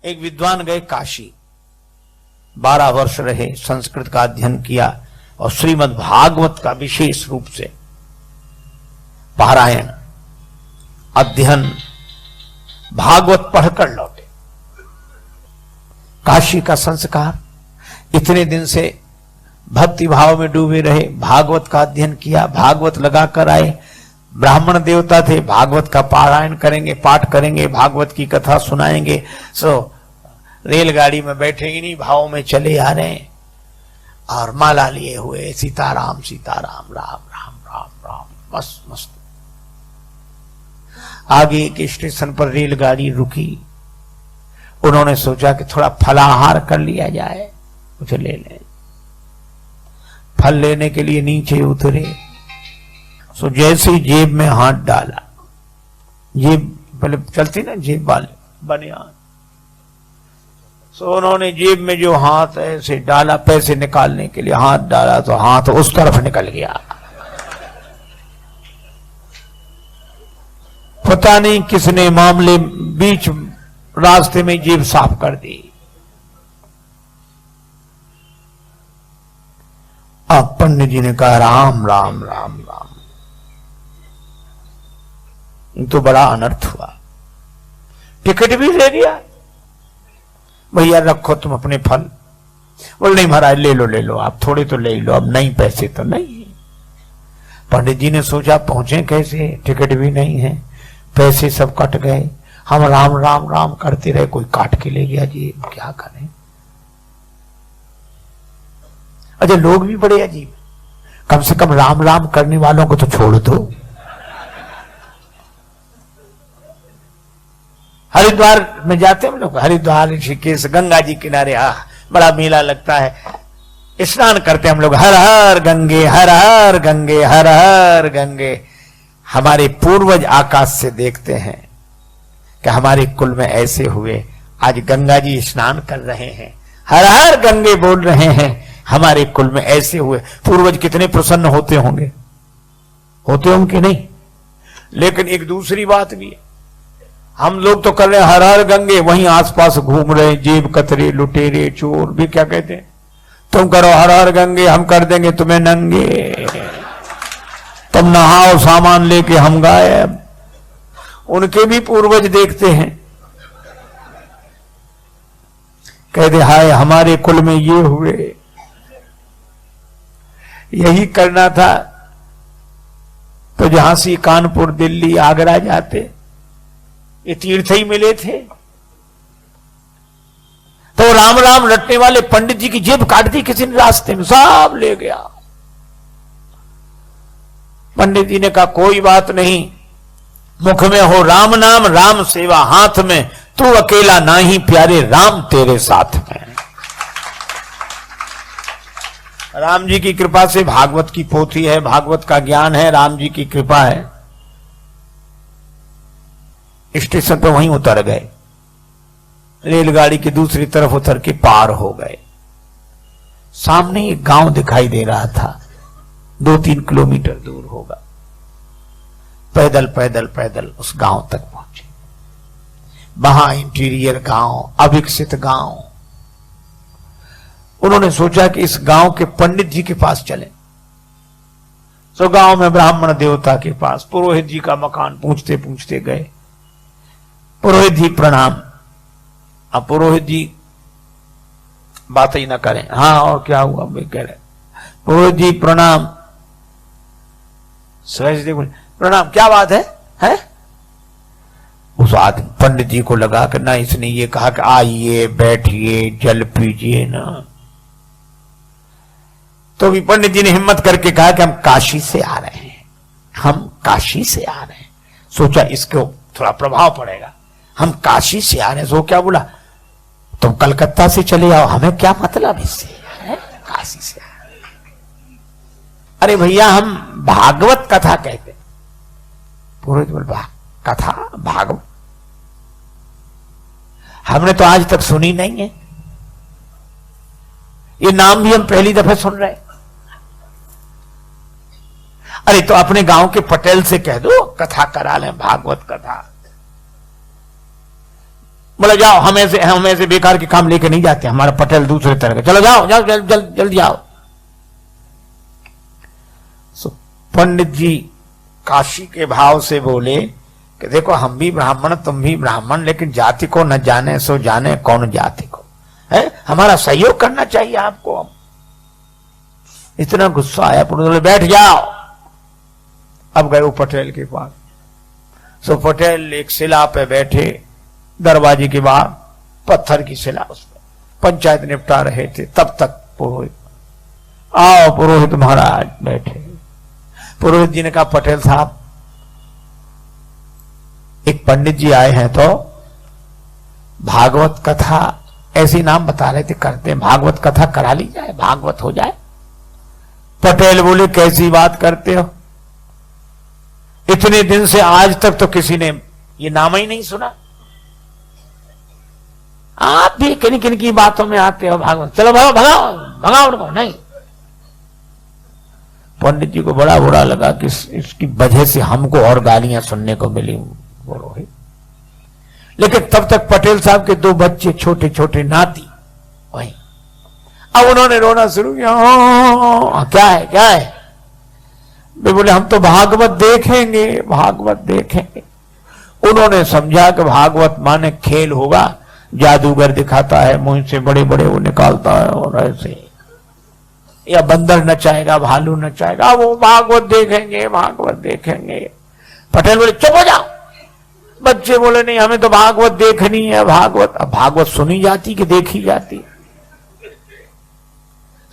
एक विद्वान गए काशी, 12 वर्ष रहे, संस्कृत का अध्ययन किया और श्रीमद् भागवत का विशेष रूप से पारायण अध्ययन भागवत पढ़कर लौटे। काशी का संस्कार, इतने दिन से भक्ति भाव में डूबे रहे, भागवत का अध्ययन किया, भागवत लगाकर आए, ब्राह्मण देवता थे, भागवत का पारायण करेंगे, पाठ करेंगे, भागवत की कथा सुनाएंगे। रेलगाड़ी में बैठे इन्हीं भाव में चले आ रहे हैं और माला लिए हुए सीताराम सीताराम राम राम राम राम, मस्त मस्त। आगे एक स्टेशन पर रेलगाड़ी रुकी, उन्होंने सोचा कि थोड़ा फलाहार कर लिया जाए, कुछ ले लें। फल लेने के लिए नीचे उतरे, सो जैसे जेब में हाथ डाला, जेब पहले चलती ना जेब वाले बनियान, सो उन्होंने जेब में जो हाथ ऐसे डाला, पैसे निकालने के लिए हाथ डाला तो हाथ उस तरफ निकल गया। पता नहीं किसने मामले बीच रास्ते में जेब साफ कर दी। अब पंडित जी ने कहा राम राम राम राम, तो बड़ा अनर्थ हुआ। टिकट भी ले लिया, भैया रखो तुम अपने फल। बोल नहीं महाराज ले लो आप, थोड़े तो ले लो, अब नहीं पैसे तो नहीं। पंडित जी ने सोचा पहुंचे कैसे, टिकट भी नहीं है, पैसे सब कट गए, हम राम राम राम करते रहे, कोई काट के ले गया जी, क्या करें। अच्छा लोग भी बड़े अजीब, कम से कम राम राम करने वालों को तो छोड़ दो। हरिद्वार में जाते हम लोग, हरिद्वार ऋषिकेश गंगा जी किनारे, बड़ा मेला लगता है, स्नान करते हम लोग, हर हर गंगे हर हर गंगे हर हर गंगे। हमारे पूर्वज आकाश से देखते हैं कि हमारे कुल में ऐसे हुए, आज गंगा जी स्नान कर रहे हैं, हर हर गंगे बोल रहे हैं, हमारे कुल में ऐसे हुए। पूर्वज कितने प्रसन्न होते होंगे, होते होंगे नहीं। लेकिन एक दूसरी बात भी है, हम लोग तो कर रहे हैं हर हर गंगे, वहीं आसपास घूम रहे जेब कतरे लुटेरे चोर भी क्या कहते हैं, तुम करो हर हर गंगे, हम कर देंगे तुम्हें नंगे, तुम नहाओ सामान लेके हम गायब। उनके भी पूर्वज देखते हैं, कहते हाय हमारे कुल में ये हुए। यही करना था तो झांसी कानपुर दिल्ली आगरा जाते, ये तीर्थ ही मिले थे। तो राम राम रटने वाले पंडित जी की जेब काट दी किसी ने रास्ते में, सब ले गया। पंडित जी ने कहा कोई बात नहीं, मुख में हो राम नाम राम सेवा हाथ में, तू अकेला नाही प्यारे राम तेरे साथ में। राम जी की कृपा से भागवत की पोथी है, भागवत का ज्ञान है, राम जी की कृपा है। स्टेशन पर वहीं उतर गए, रेलगाड़ी की दूसरी तरफ उतर के पार हो गए। सामने एक गांव दिखाई दे रहा था, 2-3 किलोमीटर दूर होगा। पैदल पैदल पैदल उस गांव तक पहुंचे। वहां इंटीरियर गांव, अविकसित गांव। उन्होंने सोचा कि इस गांव के पंडित जी के पास चले। तो गांव में ब्राह्मण देवता के पास पुरोहित जी का मकान पूछते पूछते गए। पुरोहित जी प्रणाम। अब पुरोहित जी बात ही ना करें, हाँ और क्या हुआ भाई कह रहे, पुरोहित जी प्रणाम। सहज बोले प्रणाम, क्या बात है? उस आदमी पंडित जी को लगा कि ना इसने ये कहा कि आइए बैठिए जल पीजिए ना, तो भी पंडित जी ने हिम्मत करके कहा कि हम काशी से आ रहे हैं, हम काशी से आ रहे हैं। सोचा इसको थोड़ा प्रभाव पड़ेगा, हम काशी से आ रहे हैं। सो क्या बोला, तुम कलकत्ता से चले आओ, हमें क्या मतलब इससे, काशी से आ रहे। अरे भैया हम भागवत कथा कहते। पुरोहित बोल कथा भागवत हमने तो आज तक सुनी नहीं है, ये नाम भी हम पहली दफे सुन रहे। अरे तो अपने गांव के पटेल से कह दो कथा करा लें, भागवत कथा। बोला जाओ, हम ऐसे बेकार के काम लेके नहीं जाते, हमारा पटेल दूसरे तरह का, चलो जाओ जाओ जल्दी जाओ। पंडित जी काशी के भाव से बोले कि देखो हम भी ब्राह्मण तुम भी ब्राह्मण, लेकिन जाति को न जाने सो जाने कौन जाति को है, हमारा सहयोग करना चाहिए आपको। हम इतना गुस्सा आया, बोले बैठ जाओ। अब गए वो पटेल के पास। सो पटेल एक शिला पे बैठे, दरवाजे के बाहर पत्थर की शिला, उस पर पंचायत निपटा रहे थे। तब तक पुरोहित, आओ पुरोहित महाराज बैठे। पुरोहित जी ने कहा पटेल साहब, एक पंडित जी आए हैं तो भागवत कथा, ऐसी नाम बता रहे थे, करते भागवत कथा करा ली जाए, भागवत हो जाए। पटेल बोले कैसी बात करते हो, इतने दिन से आज तक तो किसी ने ये नाम ही नहीं सुना, आप भी किन किन की बातों में आते हो भागवत, चलो भगाओ भगाओ भगाओ उनको। नहीं, पंडित जी को बड़ा बुरा लगा कि इसकी वजह से हमको और गालियां सुनने को मिली पुरोहित। लेकिन तब तक पटेल साहब के दो बच्चे छोटे छोटे नाती वहीं, अब उन्होंने रोना शुरू किया, क्या है क्या है। वे बोले हम तो भागवत देखेंगे, भागवत देखेंगे। उन्होंने समझा कि भागवत माने खेल होगा, जादूगर दिखाता है, मुंह से बड़े बड़े वो निकालता है और ऐसे, या बंदर नचाएगा, भालू नचाएगा, वो भागवत देखेंगे भागवत देखेंगे। पटेल बोले चुप हो जाओ। बच्चे बोले नहीं, हमें तो भागवत देखनी है, भागवत। अब भागवत सुनी जाती कि देखी जाती।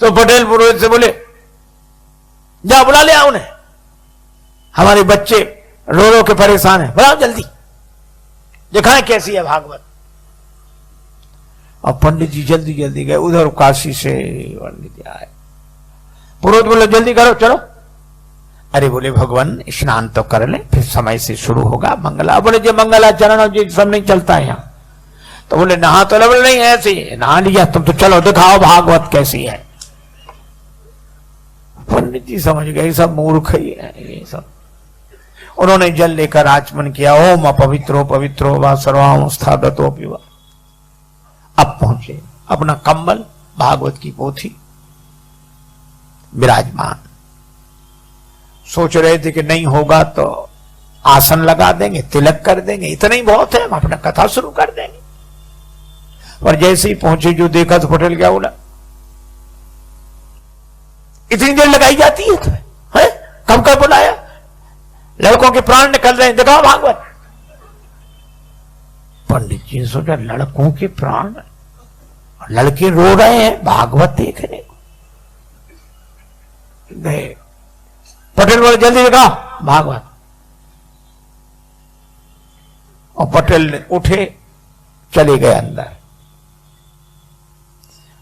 तो पटेल पुरोहित से बोले जा बुला ले आओ उन्हें, हमारे बच्चे रो रो के परेशान है, बुलाओ जल्दी, दिखाएं कैसी है भागवत। और पंडित जी जल्दी जल्दी गए, उधर काशी से पंडित जी आए। पुरोहित बोले जल्दी करो चलो। अरे बोले भगवान स्नान तो कर ले, फिर समय से शुरू होगा मंगला। बोले जो मंगलाचरण और जी सब नहीं चलता है यहाँ। तो बोले नहा तो बोले नहीं, ऐसे नहा लिया तुम तो, चलो दिखाओ भागवत कैसी है। पंडित जी समझ गए सब मूर्ख ही है ये सब। उन्होंने जल लेकर आचमन किया, ओम अपवित्रो पवित्रो वा सर्वावस्था दतो पिवा। अब पहुंचे, अपना कंबल भागवत की पोथी विराजमान। सोच रहे थे कि नहीं होगा तो आसन लगा देंगे, तिलक कर देंगे, इतना ही बहुत है, हम अपना कथा शुरू कर देंगे। और जैसे ही पहुंचे जो देखा तो पटेल क्या बोला, इतनी देर लगाई जाती है तुम्हें, है? कब कब बुलाया, लड़कों के प्राण निकल रहे हैं, दिखाओ भागवत। पंडित जी ने सोचा लड़कों के प्राण, लड़के रो रहे हैं भागवत देखने को। गए, पटेल बोले जल्दी दिखाओ भागवत। और पटेल ने उठे, चले गए अंदर।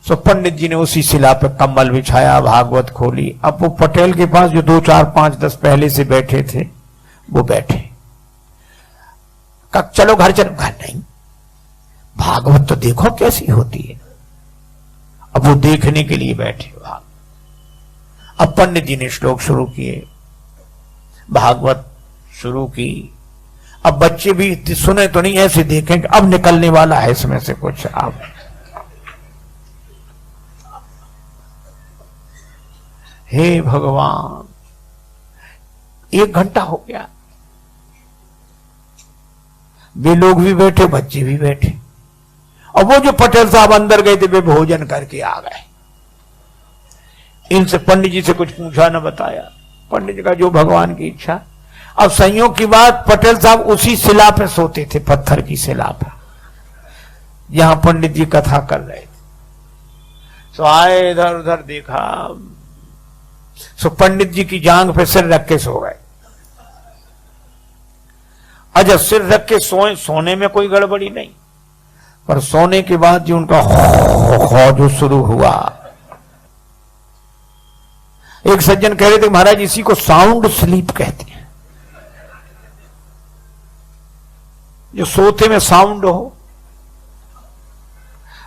सो पंडित जी ने उसी शिला पे कम्बल बिछाया, भागवत खोली। अब वो पटेल के पास जो 2 4 5 10 पहले से बैठे थे वो बैठे। कब चलो घर चलो, घर नहीं, भागवत तो देखो कैसी होती है। अब वो देखने के लिए बैठे भाग। अब पंडित जी ने श्लोक शुरू किए, भागवत शुरू की। अब बच्चे भी सुने तो नहीं, ऐसे देखें कि अब निकलने वाला है इसमें से कुछ। अब हे भगवान, 1 घंटा हो गया, वे लोग भी बैठे, बच्चे भी बैठे। और वो जो पटेल साहब अंदर गए थे वे भोजन करके आ गए। इनसे पंडित जी से कुछ पूछा न बताया। पंडित जी का जो भगवान की इच्छा। अब संयोग की बात, पटेल साहब उसी शिला पे सोते थे, पत्थर की शिला पे, जहां पंडित जी कथा कर रहे थे। सो आए, इधर उधर देखा, सो पंडित जी की जांग पे सिर रख के सो गए। जब सिर रख के सोए, सोने में कोई गड़बड़ी नहीं, पर सोने के बाद जो उनका जो शुरू हुआ। एक सज्जन कह रहे थे महाराज इसी को साउंड स्लीप कहते हैं, जो सोते में साउंड हो।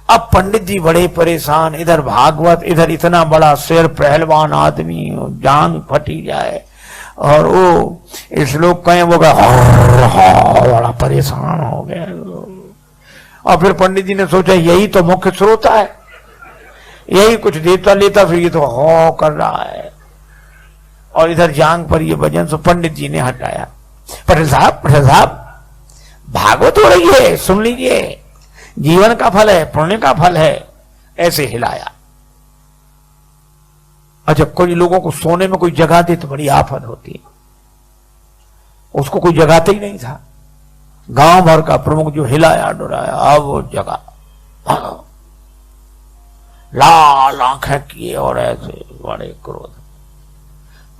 अब पंडित जी बड़े परेशान, इधर भागवत, इधर इतना बड़ा शेर, पहलवान आदमी, जान फटी जाए। और वो इस लोग कहें वो बड़ा परेशान हो गए। और फिर पंडित जी ने सोचा यही तो मुख्य स्रोत है, यही कुछ देता लेता, फिर ये तो हो कर रहा है। और इधर जांग पर ये भजन, सो पंडित जी ने हटाया। पटेल साहब भागवत हो रही है, सुन लीजिए, जीवन का फल है, पुण्य का फल है। ऐसे हिलाया। अच्छा, कोई लोगों को सोने में कोई जगह दे तो बड़ी आफत होती है, उसको कोई जगाते ही नहीं था। गांव भर का प्रमुख जो हिलाया डुराया, अब वो जगह, लाल आंखें किए और ऐसे बड़े क्रोध।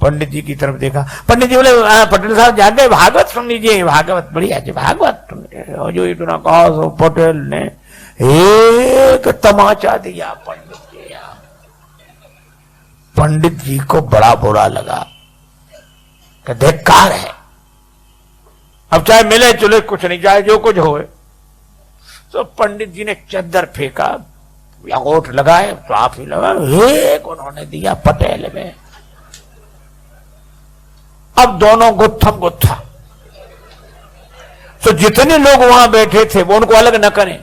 पंडित जी की तरफ देखा, पंडित जी बोले पटेल साहब जाके भागवत सुन लीजिए, भागवत बढ़िया जी, भागवत सुन लीजिए। और जो इतना कहा सो पटेल ने एक तमाचा दिया पंडित जी। पंडित जी को बड़ा बुरा लगा कि धिक्कार है, अब चाहे मिले चुले कुछ नहीं, चाहे जो कुछ होए। तो पंडित जी ने चद्दर फेंका, अंगूठ लगाए तो आप ही लगा, एक उन्होंने दिया पटेल में। अब दोनों गुत्थम गुत्था। तो जितने लोग वहां बैठे थे वो उनको अलग न करें,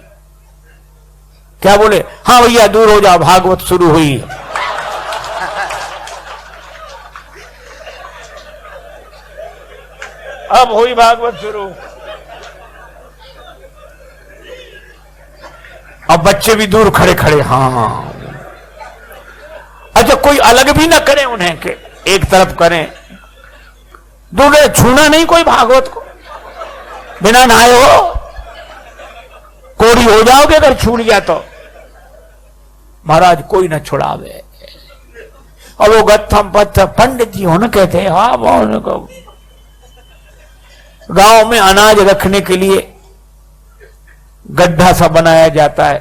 क्या बोले, हाँ भैया दूर हो जाओ, भागवत शुरू हुई। अब हुई भागवत शुरू। अब बच्चे भी दूर खड़े खड़े, हाँ। अच्छा, कोई अलग भी ना करे उन्हें के एक तरफ करें, दूर छूना नहीं कोई भागवत को, बिना नहाए हो कोड़ी हो जाओगे अगर छू लिया तो। महाराज कोई ना छुड़ावे। और वो गत्थम पत्थर पंडित जी होने कहते हैं, हाँ बोलने को। गांव में अनाज रखने के लिए गड्ढा सा बनाया जाता है,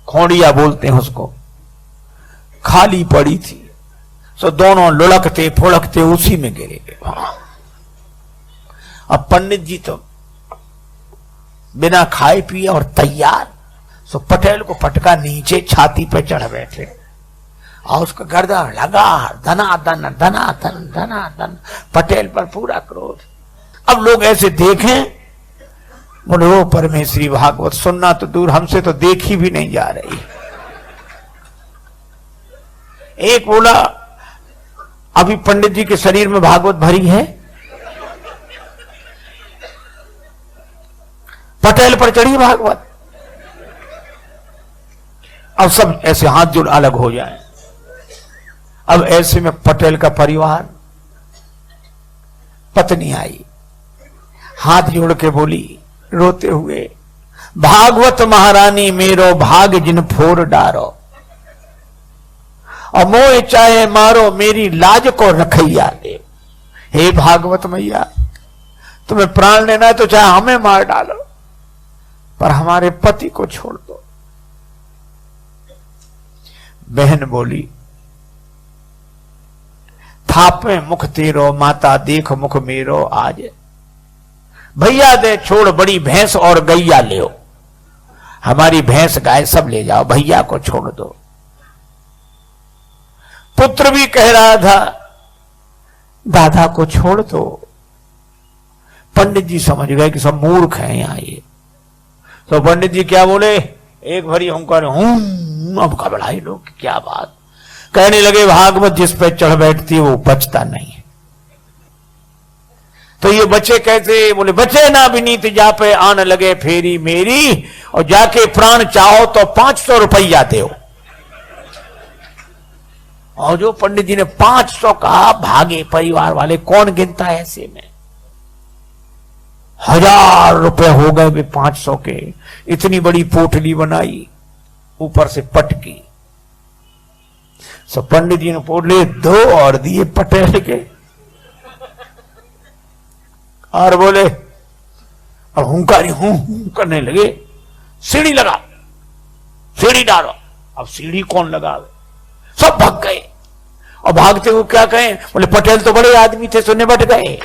खोड़िया बोलते हैं उसको, खाली पड़ी थी। सो दोनों लुढ़कते फुड़कते उसी में गिरे गए। अब पंडित जी तो बिना खाए पिए और तैयार, सो पटेल को पटका नीचे छाती पे चढ़ बैठे और उसका गर्दन लगा, धनाधन धनाधन धनाधन, पटेल पर पूरा क्रोध। अब लोग ऐसे देखें, बोले वो परमेश्वरी भागवत सुनना तो दूर, हमसे तो देखी भी नहीं जा रही। एक बोला अभी पंडित जी के शरीर में भागवत भरी है, पटेल पर चढ़ी भागवत। अब सब ऐसे हाथ जोड़ अलग हो जाएं। अब ऐसे में पटेल का परिवार, पत्नी आई, हाथ जोड़ के बोली रोते हुए, भागवत महारानी मेरो भाग जिन फोर डारो, और मोह चाहे मारो मेरी लाज को रखैया दे। हे भागवत मैया, तुम्हें प्राण लेना है तो चाहे हमें मार डालो, पर हमारे पति को छोड़ दो। बहन बोली, थापे मुख तेरो माता देख मुख मेरो आज, भैया दे छोड़ बड़ी भैंस और गैया ले, हमारी भैंस गाय सब ले जाओ, भैया को छोड़ दो। पुत्र भी कह रहा था दादा को छोड़ दो। पंडित जी समझ गए कि सब मूर्ख हैं यहां ये। तो पंडित जी क्या बोले, एक भरी हुंकार, अब घबराए लोग, क्या बात। कहने लगे भागवत जिस पे चढ़ बैठती है वो बचता नहीं है। तो ये बच्चे कैसे, बोले बचे ना विनीत जा पे आन लगे फेरी मेरी, और जाके प्राण चाहो तो 500 रुपया दो। और जो पंडित जी ने 500 कहा, भागे परिवार वाले। कौन गिनता है ऐसे में, 1000 रुपए हो गए वे 500 के। इतनी बड़ी पोटली बनाई, ऊपर से पटकी। सो पंडित जी ने पोटली 2 और दिए पटेल के, और बोले, और हुंकारी हूं करने लगे, सीढ़ी लगा, सीढ़ी डालो। अब सीढ़ी कौन लगावे, सब भाग गए। और भागते हुए क्या कहें, बोले पटेल तो बड़े आदमी थे, सो निपट गए।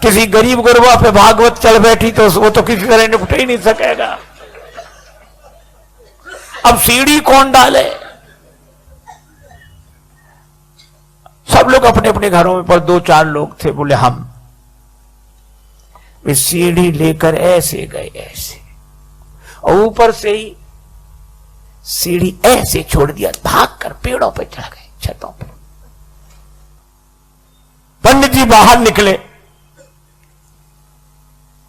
किसी गरीब गुरबा पे भागवत चढ़ बैठी तो वो तो किसी तरह निपट ही नहीं सकेगा। अब सीढ़ी कौन डाले, सब लोग अपने अपने घरों में, पर 2-4 लोग थे, बोले हम। वे सीढ़ी लेकर ऐसे गए, ऐसे और ऊपर से ही सीढ़ी ऐसे छोड़ दिया, भागकर पेड़ों पे चढ़ गए, छतों पर। पंडित जी बाहर निकले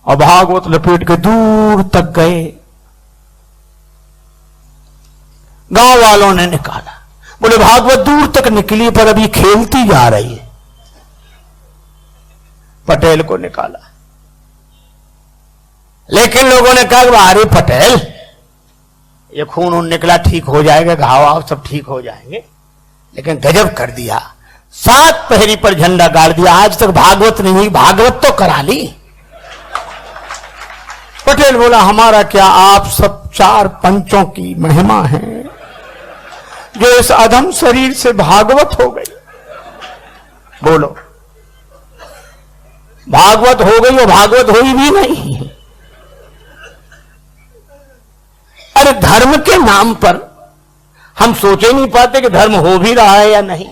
और भागवत लपेट के दूर तक गए। गांव वालों ने निकाला, बोले भागवत दूर तक निकली पर अभी खेलती जा रही है। पटेल को निकाला, लेकिन लोगों ने कहा अरे पटेल, ये खून उन निकला, ठीक हो जाएगा, घाव आव सब ठीक हो जाएंगे। लेकिन गजब कर दिया, 7 पहरी पर झंडा गाड़ दिया। आज तक भागवत नहीं हुई, भागवत तो करा ली। पटेल बोला हमारा क्या, आप सब 4 पंचों की महिमा है जो इस अधम शरीर से भागवत हो गई। बोलो, भागवत हो गई, वो भागवत हुई भी नहीं। अरे धर्म के नाम पर हम सोच ही नहीं पाते कि धर्म हो भी रहा है या नहीं।